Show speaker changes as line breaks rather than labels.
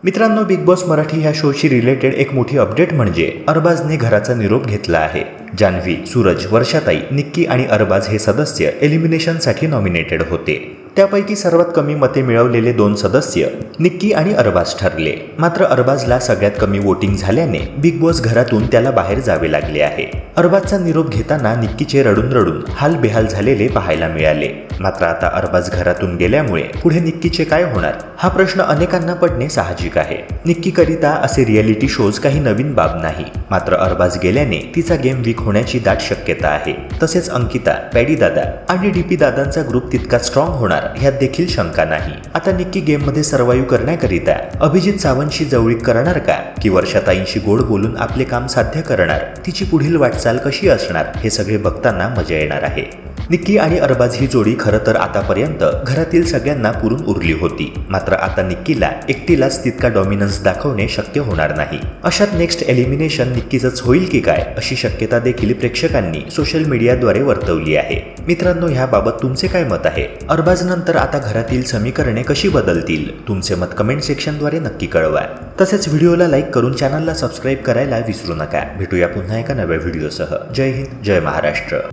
मित्रांनो, big boss Marathi ह्या शोशी related एक मोठी अपडेट म्हणजे अरबाजने घराचा निरोप घेतला आहे। जान्हवी, सूरज, वर्षाताई, निक्की आणि अरबाज हे सदस्य एलिमिनेशनसाठी नॉमिनेटेड होते। त्यापैकी सर्वात कमी मते मिळवलेले 2 सदस्य निक्की आणि अरबाज ठरले। मात्र अरबाजला सगळ्यात कमी वोटिंग झाल्याने बिग बॉस घरातून त्याला बाहेर जावे लागले आहे। अरबाजचा निरोप घेताना निक्कीचे रडून रडून हाल बेहाल झालेले पाहायला मिळाले। मात्र आता अरबाज घरातून गेल्यामुळे पुढे निक्कीचे काय होणार हा प्रश्न अनेकांना पडणे साहजिक आहे। निक्कीकरिता असे रियालिटी शोज काही नवीन बाब नाही, मात्र अरबाज गेल्याने तिचा गेम वीक होण्याची दाट शक्यता आहे। तसेच अंकिता, पॅडी दादा आणि डीपी दादांचा ग्रुप तितका स्ट्रॉंग होणार यात देखील शंका नाही। आता निक्की गेम मध्ये सर्वाइव्ह करण्याकरिता अभिजित सावंतशी जवळीक करणार का की वर्षाताईंशी गोड बोलून आपले काम साध्य करणार? तिची पुढील वाटचाल कशी असणार हे सगळे बघताना मजा येणार आहे। निक्की आणि अरबाज ही जोडी खरं तर आतापर्यंत घरातील सगळ्यांना पुरून उरली होती, मात्र आता निक्कीला एकटीलाच तितका डॉमिनन्स दाखवणे शक्य होणार नाही। अशात नेक्स्ट एलिमिनेशन निक्कीचंच होईल की काय अशी शक्यता देखील प्रेक्षकांनी सोशल मीडियाद्वारे वर्तवली आहे। मित्रांनो, ह्याबाबत तुमचे काय मत आहे? अरबाज नंतर आता घरातील समीकरणे कशी बदलतील? तुमचे मत कमेंट सेक्शनद्वारे नक्की कळवा। तसेच व्हिडिओला लाईक करून चॅनलला सबस्क्राईब करायला विसरू नका। भेटूया पुन्हा एका नव्या व्हिडिओसह। जय हिंद, जय महाराष्ट्र।